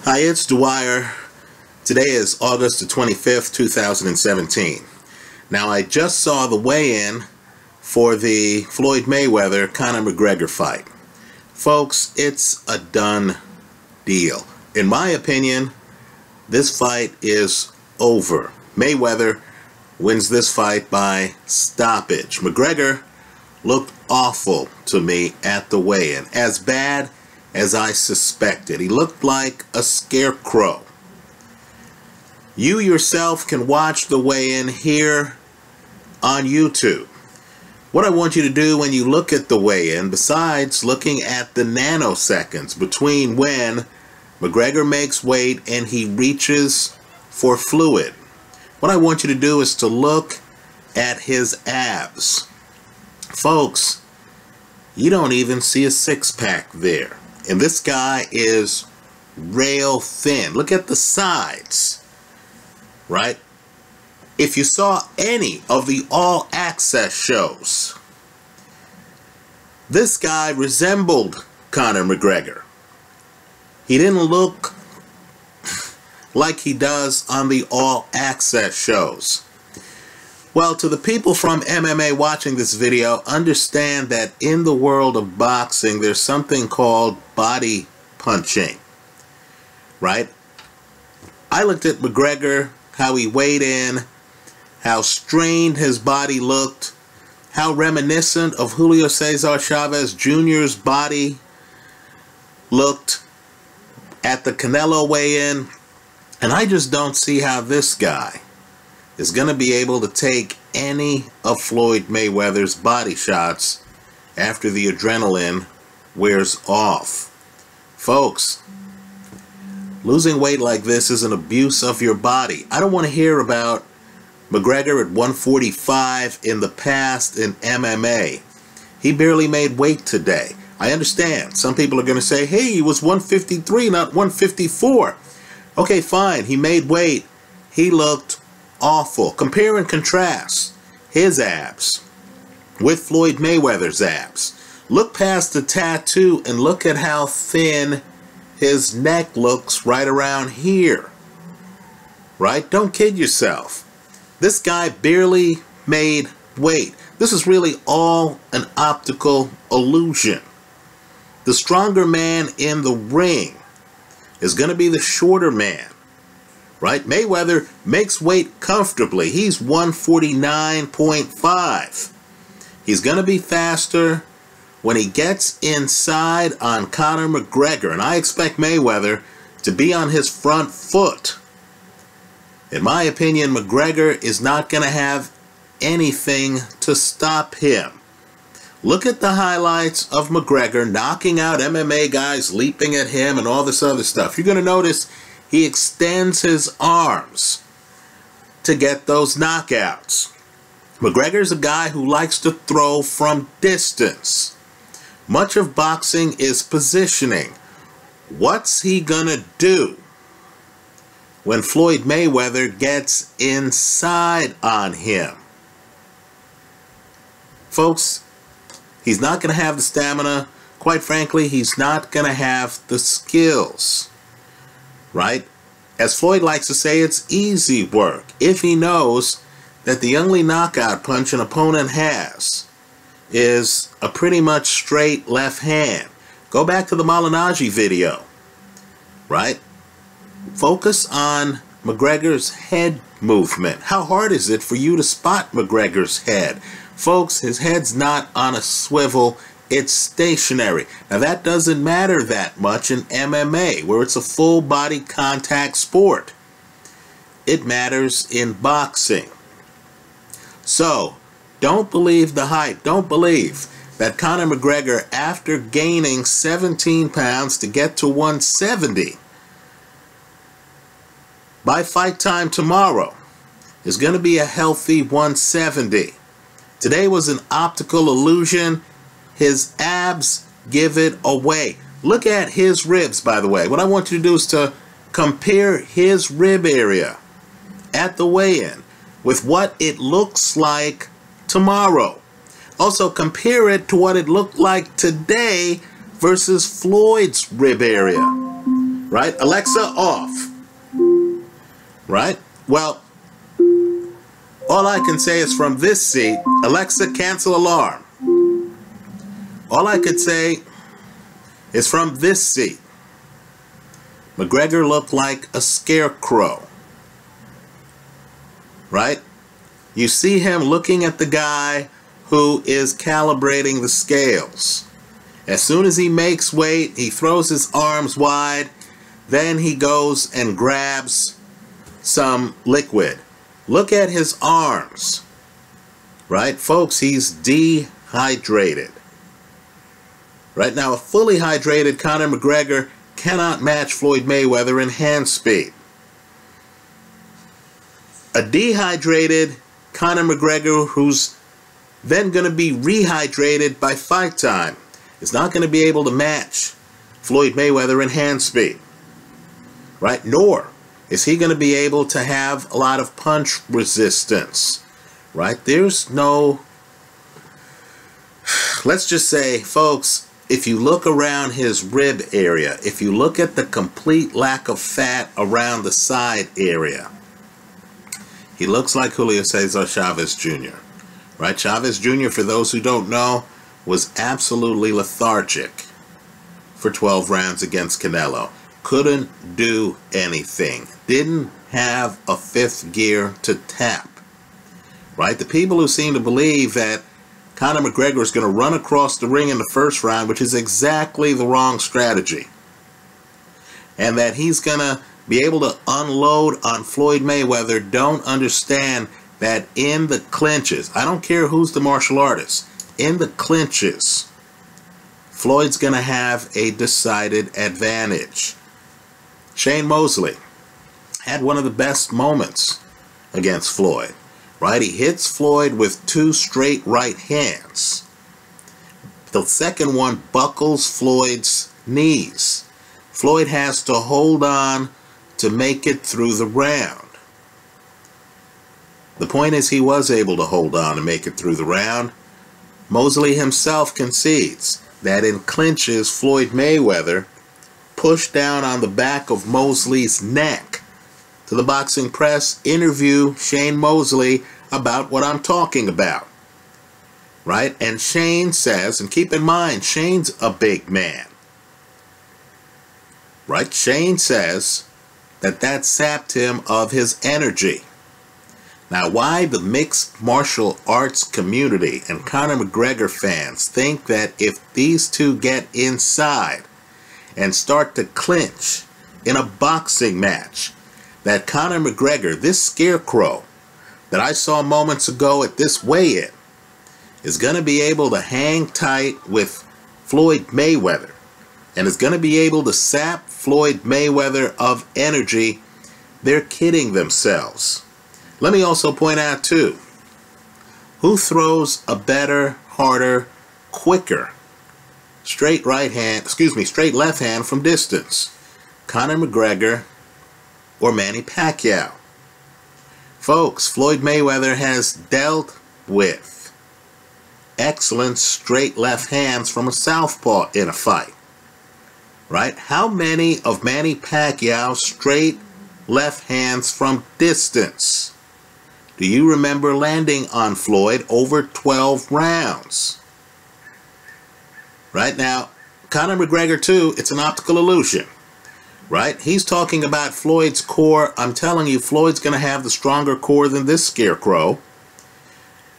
Hi, it's Dwyer. Today is August the 25th, 2017. Now, I just saw the weigh-in for the Floyd Mayweather-Conor McGregor fight. Folks, it's a done deal. In my opinion, this fight is over. Mayweather wins this fight by stoppage. McGregor looked awful to me at the weigh-in, as bad as I suspected. He looked like a scarecrow. You yourself can watch the weigh-in here on YouTube. What I want you to do when you look at the weigh-in, besides looking at the nanoseconds between when McGregor makes weight and he reaches for fluid, what I want you to do is to look at his abs. Folks, you don't even see a six-pack there. And this guy is rail thin. Look at the sides, right? If you saw any of the All Access shows, this guy resembled Conor McGregor. He didn't look like he does on the All Access shows. Well, to the people from MMA watching this video, understand that in the world of boxing, there's something called body punching, right? I looked at McGregor, how he weighed in, how strained his body looked, how reminiscent of Julio César Chávez Jr.'s body looked at the Canelo weigh-in, and I just don't see how this guy is going to be able to take any of Floyd Mayweather's body shots after the adrenaline wears off. Folks, losing weight like this is an abuse of your body. I don't want to hear about McGregor at 145 in the past in MMA. He barely made weight today. I understand. Some people are going to say, hey, he was 153, not 154. Okay, fine. He made weight. He looked awful. Compare and contrast his abs with Floyd Mayweather's abs. Look past the tattoo and look at how thin his neck looks right around here. Right? Don't kid yourself. This guy barely made weight. This is really all an optical illusion. The stronger man in the ring is going to be the shorter man. Right? Mayweather makes weight comfortably. He's 149.5. He's going to be faster when he gets inside on Conor McGregor. And I expect Mayweather to be on his front foot. In my opinion, McGregor is not going to have anything to stop him. Look at the highlights of McGregor knocking out MMA guys, leaping at him, and all this other stuff. You're going to notice he extends his arms to get those knockouts. McGregor's a guy who likes to throw from distance. Much of boxing is positioning. What's he gonna do when Floyd Mayweather gets inside on him? Folks, he's not gonna have the stamina. Quite frankly, he's not gonna have the skills. Right? As Floyd likes to say, it's easy work if he knows that the only knockout punch an opponent has is a pretty much straight left hand. Go back to the Malignaggi video. Right? Focus on McGregor's head movement. How hard is it for you to spot McGregor's head? Folks, his head's not on a swivel. It's stationary. Now that doesn't matter that much in MMA, where it's a full body contact sport. It matters in boxing. So, don't believe the hype. Don't believe that Conor McGregor, after gaining 17 pounds to get to 170, by fight time tomorrow, is going to be a healthy 170. Today was an optical illusion. His abs give it away. Look at his ribs, by the way. What I want you to do is to compare his rib area at the weigh-in with what it looks like tomorrow. Also, compare it to what it looked like today versus Floyd's rib area. Right? Alexa, off. Right? Well, all I can say is from this seat, Alexa, cancel alarm. All I could say is from this seat, McGregor looked like a scarecrow. Right? You see him looking at the guy who is calibrating the scales. As soon as he makes weight, he throws his arms wide, then he goes and grabs some liquid. Look at his arms. Right, folks, he's dehydrated. Right now, a fully hydrated Conor McGregor cannot match Floyd Mayweather in hand speed. A dehydrated Conor McGregor, who's then going to be rehydrated by fight time, is not going to be able to match Floyd Mayweather in hand speed. Right? Nor is he going to be able to have a lot of punch resistance. Right? There's no... Let's just say, folks, if you look around his rib area, if you look at the complete lack of fat around the side area, he looks like Julio César Chávez Jr. Right? Chávez Jr., for those who don't know, was absolutely lethargic for 12 rounds against Canelo. Couldn't do anything. Didn't have a fifth gear to tap. Right? The people who seem to believe that Conor McGregor is going to run across the ring in the first round, which is exactly the wrong strategy, and that he's going to be able to unload on Floyd Mayweather, don't understand that in the clinches, I don't care who's the martial artist, in the clinches, Floyd's going to have a decided advantage. Shane Mosley had one of the best moments against Floyd. Right? He hits Floyd with 2 straight right hands. The second one buckles Floyd's knees. Floyd has to hold on to make it through the round. The point is, he was able to hold on and make it through the round. Mosley himself concedes that in clinches, Floyd Mayweather pushed down on the back of Mosley's neck. To the Boxing Press, interview Shane Mosley about what I'm talking about. Right? And Shane says, and keep in mind, Shane's a big man. Right? Shane says that sapped him of his energy. Now, why the mixed martial arts community and Conor McGregor fans think that if these two get inside and start to clinch in a boxing match, that Conor McGregor, this scarecrow that I saw moments ago at this weigh-in, is going to be able to hang tight with Floyd Mayweather and is going to be able to sap Floyd Mayweather of energy, they're kidding themselves. Let me also point out, too, who throws a better, harder, quicker straight left hand from distance? Conor McGregor or Manny Pacquiao? Folks, Floyd Mayweather has dealt with excellent straight left hands from a southpaw in a fight. Right? How many of Manny Pacquiao's straight left hands from distance do you remember landing on Floyd over 12 rounds? Right? Now, Conor McGregor, too, it's an optical illusion. Right? He's talking about Floyd's core. I'm telling you, Floyd's going to have the stronger core than this scarecrow.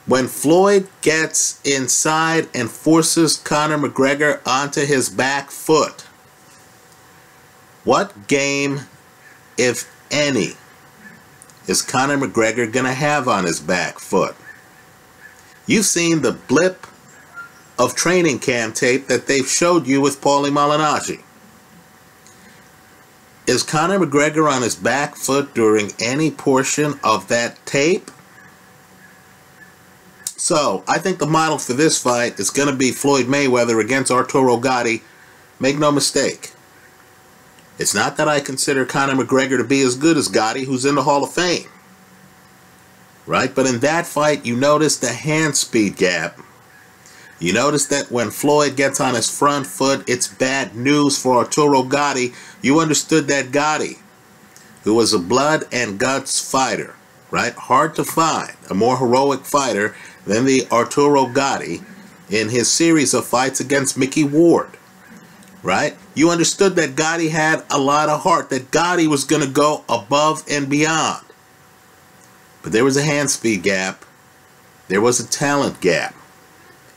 When Floyd gets inside and forces Conor McGregor onto his back foot, what game, if any, is Conor McGregor going to have on his back foot? You've seen the blip of training camp tape that they've showed you with Paulie Malignaggi. Is Conor McGregor on his back foot during any portion of that tape? So, I think the model for this fight is going to be Floyd Mayweather against Arturo Gatti. Make no mistake. It's not that I consider Conor McGregor to be as good as Gatti, who's in the Hall of Fame. Right? But in that fight, you notice the hand speed gap. You notice that when Floyd gets on his front foot, it's bad news for Arturo Gatti. You understood that Gatti, who was a blood and guts fighter, right? Hard to find a more heroic fighter than the Arturo Gatti in his series of fights against Mickey Ward, right? You understood that Gatti had a lot of heart, that Gatti was going to go above and beyond. But there was a hand speed gap. There was a talent gap.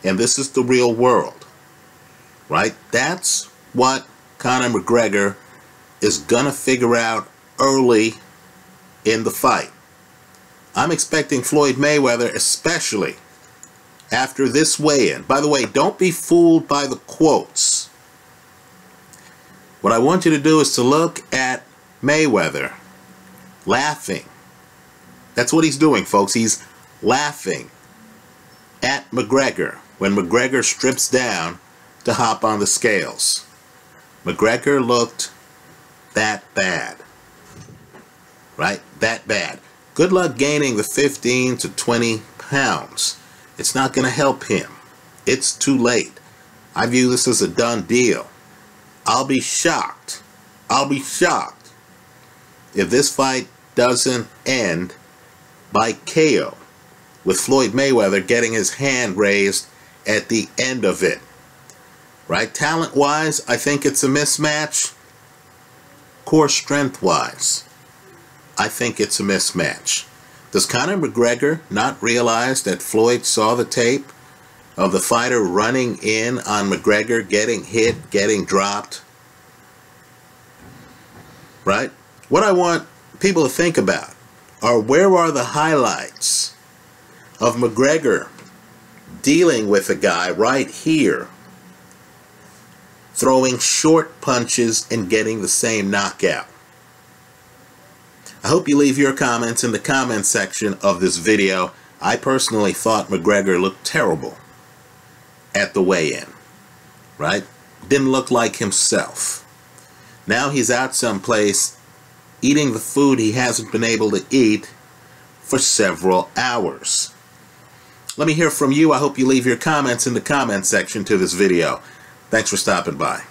And this is the real world, right? That's what Conor McGregor is going to figure out early in the fight. I'm expecting Floyd Mayweather, especially after this weigh-in. By the way, don't be fooled by the quotes. What I want you to do is to look at Mayweather laughing. That's what he's doing, folks. He's laughing at McGregor when McGregor strips down to hop on the scales. McGregor looked that bad, right? That bad. Good luck gaining the 15 to 20 pounds. It's not going to help him. It's too late. I view this as a done deal. I'll be shocked. I'll be shocked if this fight doesn't end by KO, with Floyd Mayweather getting his hand raised at the end of it. Right? Talent-wise, I think it's a mismatch. Core strength-wise, I think it's a mismatch. Does Conor McGregor not realize that Floyd saw the tape of the fighter running in on McGregor, getting hit, getting dropped? Right? What I want people to think about are, where are the highlights of McGregor dealing with a guy right here, throwing short punches and getting the same knockout? I hope you leave your comments in the comment section of this video. I personally thought McGregor looked terrible at the weigh-in, right? Didn't look like himself. Now he's out someplace eating the food he hasn't been able to eat for several hours. Let me hear from you. I hope you leave your comments in the comment section to this video. Thanks for stopping by.